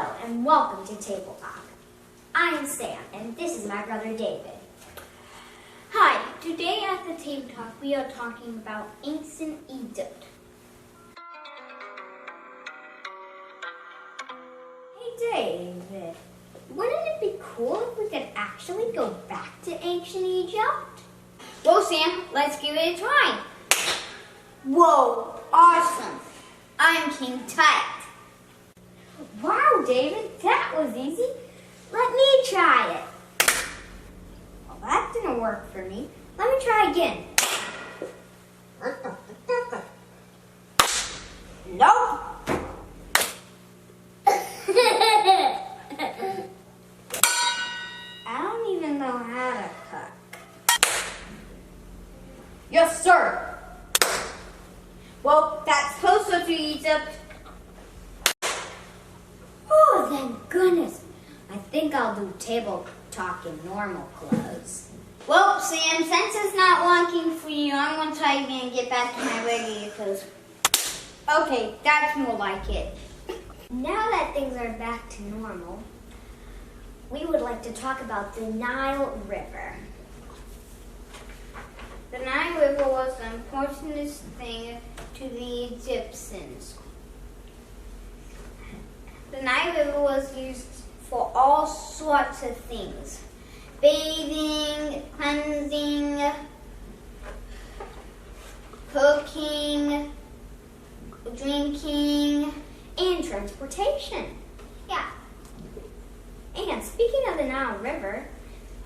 Hello and welcome to Table Talk. I am Sam and this is my brother David. Hi, today at the Table Talk we are talking about ancient Egypt. Hey David, wouldn't it be cool if we could actually go back to ancient Egypt? Well Sam, let's give it a try. Whoa, awesome! I'm King Tut. Wow David, that was easy. Let me try it. Well, that didn't work for me. Let me try again. Nope. I don't even know how to cook. Yes, sir. Well, that's closer to Egypt. Oh, thank goodness. I think I'll do table talk in normal clothes. Well, Sam, since it's not working for you, I'm going to try again and get back to my regular clothes. Okay, that's more like it. Now that things are back to normal, we would like to talk about the Nile River. The Nile River was the important thing to the Egyptians. The Nile River was used for all sorts of things. Bathing, cleansing, cooking, drinking, And transportation. Yeah. And speaking of the Nile River,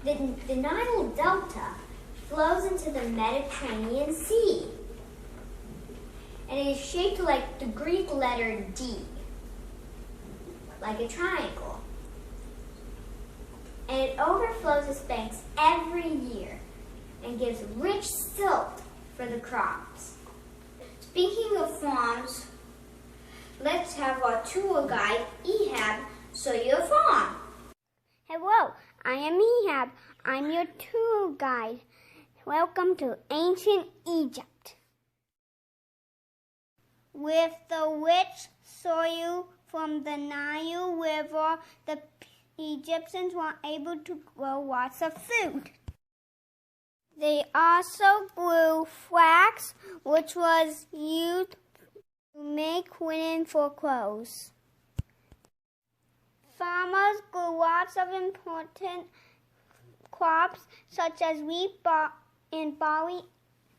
the Nile Delta flows into the Mediterranean Sea. And it is shaped like the Greek letter D, like a triangle. And it overflows its banks every year and gives rich silt for the crops. Speaking of farms, let's have our tour guide, Ehab, show you a farm. Hello, I am Ehab. I'm your tour guide. Welcome to ancient Egypt. With the rich soil from the Nile River, the Egyptians were able to grow lots of food. They also grew flax, which was used to make linen for clothes. Farmers grew lots of important crops such as wheat and barley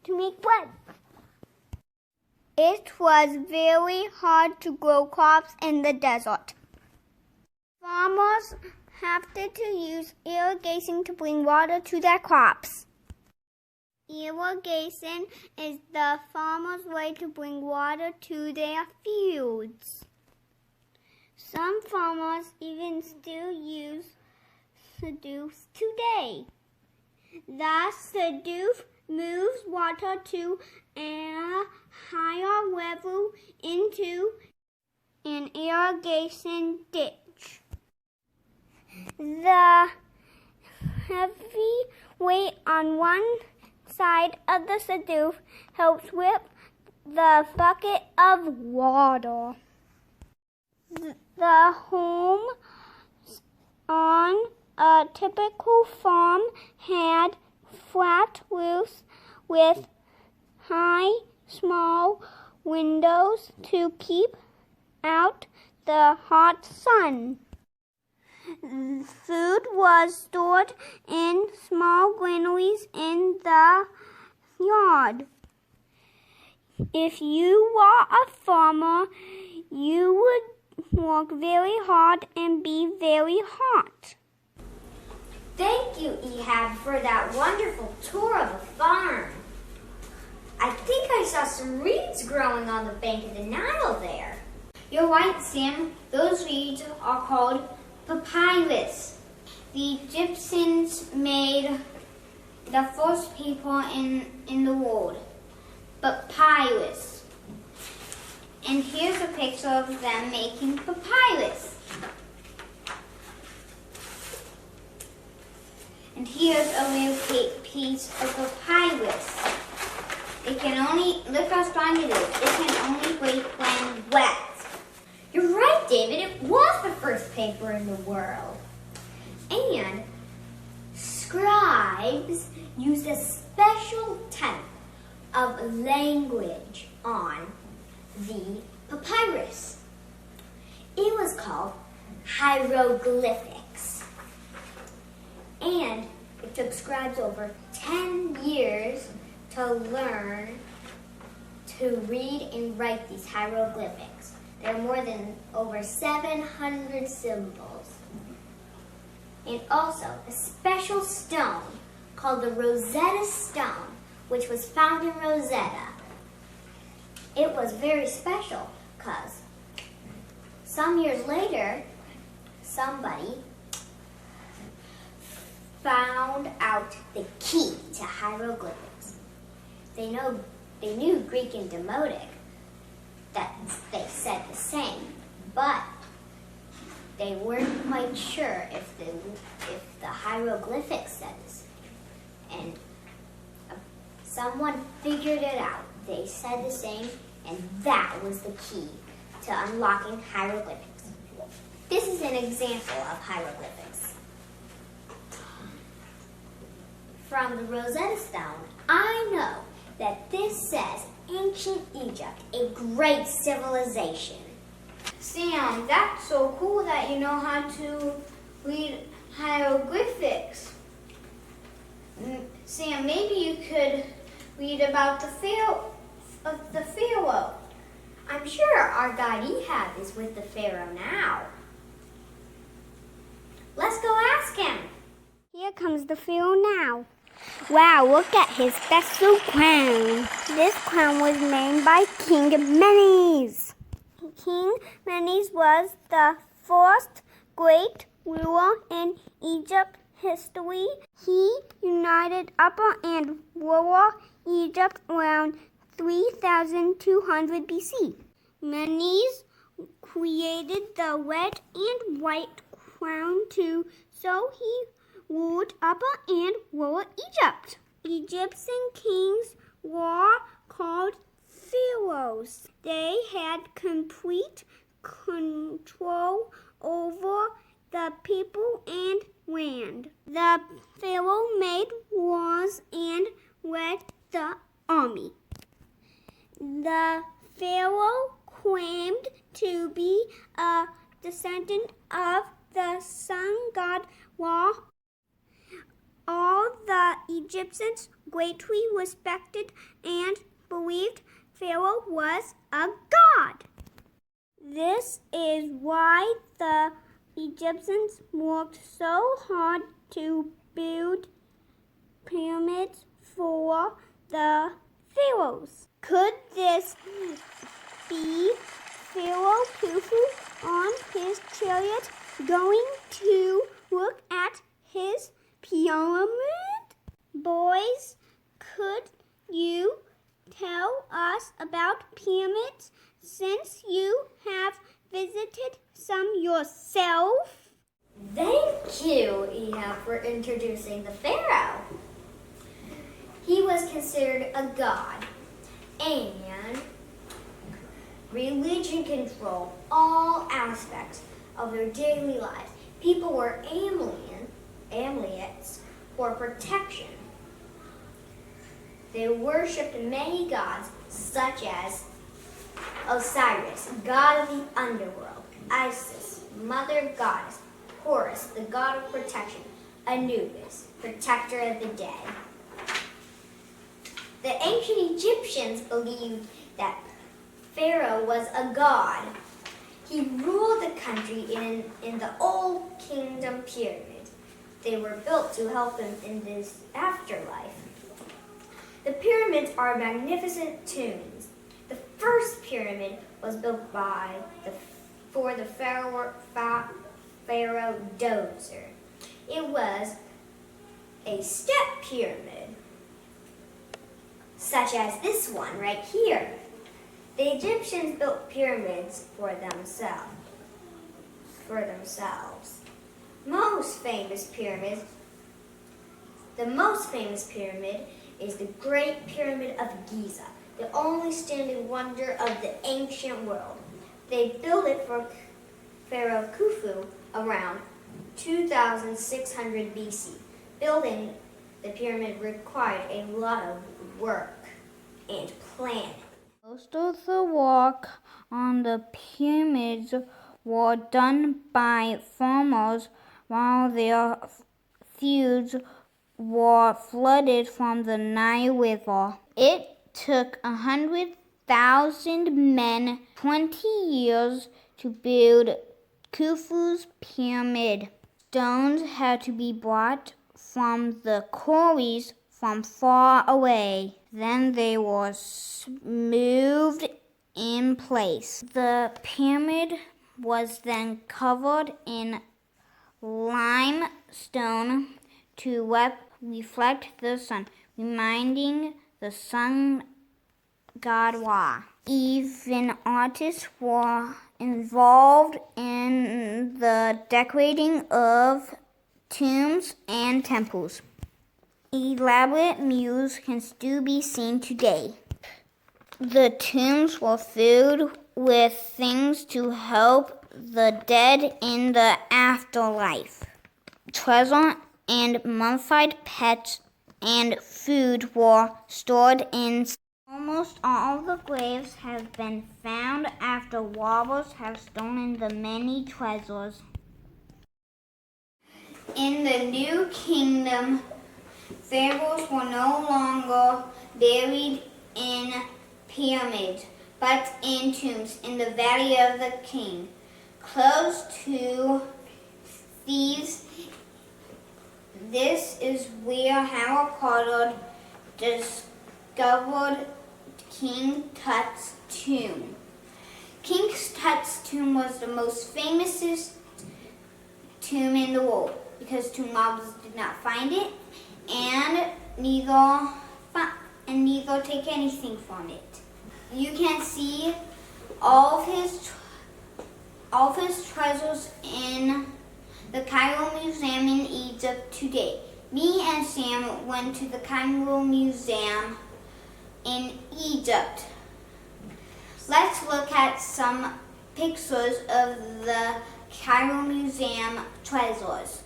to make bread. It was very hard to grow crops in the desert. Farmers had to use irrigation to bring water to their crops. Irrigation is the farmer's way to bring water to their fields. Some farmers even still use seduce today. The seduce moves water to a higher level into an irrigation ditch. The heavy weight on one side of the seduce helps whip the bucket of water. The home on a typical farm had flat roofs with high, small windows to keep out the hot sun. Food was stored in small granaries in the yard. If you were a farmer, you would work very hard and be very hot. Thank you, Ehab, for that wonderful tour of the farm. I think I saw some reeds growing on the bank of the Nile there. You're right, Sam. Those reeds are called papyrus. The Egyptians made the first people in the world, papyrus. And here's a picture of them making papyrus. And here's a little piece of papyrus. It can only, look how strong it is. It can only break when wet. You're right, David. It was the first newspaper in the world. And scribes used a special type of language on the papyrus. It was called hieroglyphics. And it took scribes over 10 years to learn to read and write these hieroglyphics. There are more than over 700 symbols. And also a special stone called the Rosetta Stone, which was found in Rosetta. It was very special because some years later, somebody found out the key to hieroglyphics. They knew Greek and Demotic, that they said the same, but they weren't quite sure if the hieroglyphics said the same. And someone figured it out. They said the same, and that was the key to unlocking hieroglyphics. This is an example of hieroglyphics. From the Rosetta Stone, I know that this says Ancient Egypt, a great civilization. Sam, that's so cool that you know how to read hieroglyphics. Sam, maybe you could read about the Pharaoh. I'm sure our guide Ehab is with the Pharaoh now. Let's go ask him. Here comes the Pharaoh now. Wow, look at his special crown. This crown was made by King Menes. King Menes was the first great ruler in Egypt history. He united Upper and Lower Egypt around 3200 BC. Menes created the red and white crown too, so he ruled Upper and Lower Egypt. Egyptian kings were called pharaohs. They had complete control over the people and land. The pharaoh made wars and led the army. The pharaoh claimed to be a descendant of the sun god Ra. All the Egyptians greatly respected and believed Pharaoh was a god. This is why the Egyptians worked so hard to build pyramids for the pharaohs. Could this be Pharaoh Khufu on his chariot going to look at his pyramid? Boys, could you tell us about pyramids since you have visited some yourself? Thank you, Ehab, for introducing the Pharaoh. He was considered a god, and religion controlled all aspects of their daily lives. People were amulets for protection. They worshipped many gods, such as Osiris, god of the underworld, Isis, mother goddess, Horus, the god of protection, Anubis, protector of the dead. The ancient Egyptians believed that Pharaoh was a god. He ruled the country in the old kingdom pyramids. They were built to help him in this afterlife. The pyramids are magnificent tombs. The first pyramid was built for the Pharaoh Djoser. It was a step pyramid, such as this one right here. The Egyptians built pyramids for themselves. The most famous pyramid is the Great Pyramid of Giza, the only standing wonder of the ancient world. They built it for Pharaoh Khufu. Khufu around 2600 BC. Building the pyramid required a lot of work and planning. Most of the work on the pyramids were done by farmers while their fields were flooded from the Nile River. It took 100,000 men 20 years to build Khufu's pyramid. Stones had to be brought from the quarries from far away. Then they were moved in place. The pyramid was then covered in limestone to reflect the sun, reminding the sun god Ra. Even artists were involved in the decorating of tombs and temples. Elaborate murals can still be seen today. The tombs were filled with things to help the dead in the afterlife. Treasure and mummified pets and food were stored in. Almost all the graves have been found after robbers have stolen the many treasures. In the New Kingdom, pharaohs were no longer buried in pyramids, but in tombs in the Valley of the King, close to Thebes. This is where Howard Carter discovered King Tut's tomb. King Tut's tomb was the most famous tomb in the world because tomb robbers did not find it and neither take anything from it. You can see all of his treasures in the Cairo Museum in Egypt today. Me and Sam went to the Cairo Museum in Egypt. Let's look at some pictures of the Cairo Museum treasures.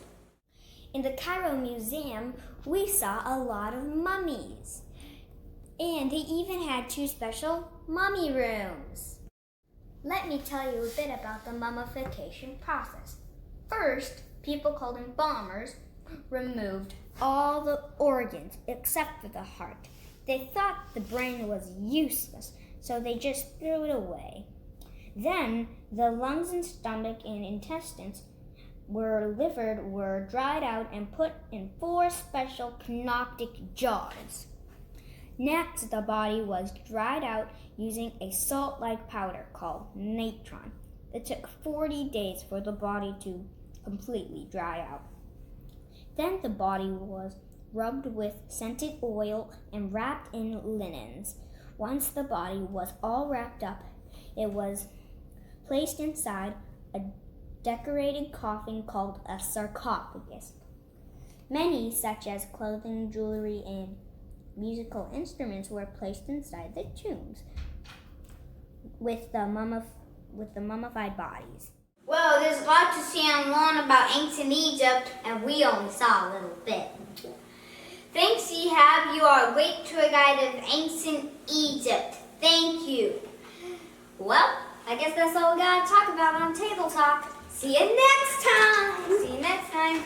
In the Cairo Museum, we saw a lot of mummies. And they even had 2 special mummy rooms. Let me tell you a bit about the mummification process. First, people called embalmers removed all the organs except for the heart. They thought the brain was useless, so they just threw it away. Then, the lungs and stomach and intestines were dried out and put in 4 special canopic jars. Next, the body was dried out using a salt-like powder called natron. It took 40 days for the body to completely dry out. Then the body was rubbed with scented oil and wrapped in linens. Once the body was all wrapped up, it was placed inside a decorated coffin called a sarcophagus. Many, such as clothing, jewelry, and musical instruments, were placed inside the tombs with the mummified bodies. Well, there's a lot to see and learn about ancient Egypt, And we only saw a little bit. Thanks, Ehab. You are a great tour guide of ancient Egypt. Thank you. Well, I guess that's all we gotta talk about on Table Talk. See you next time. See you next time.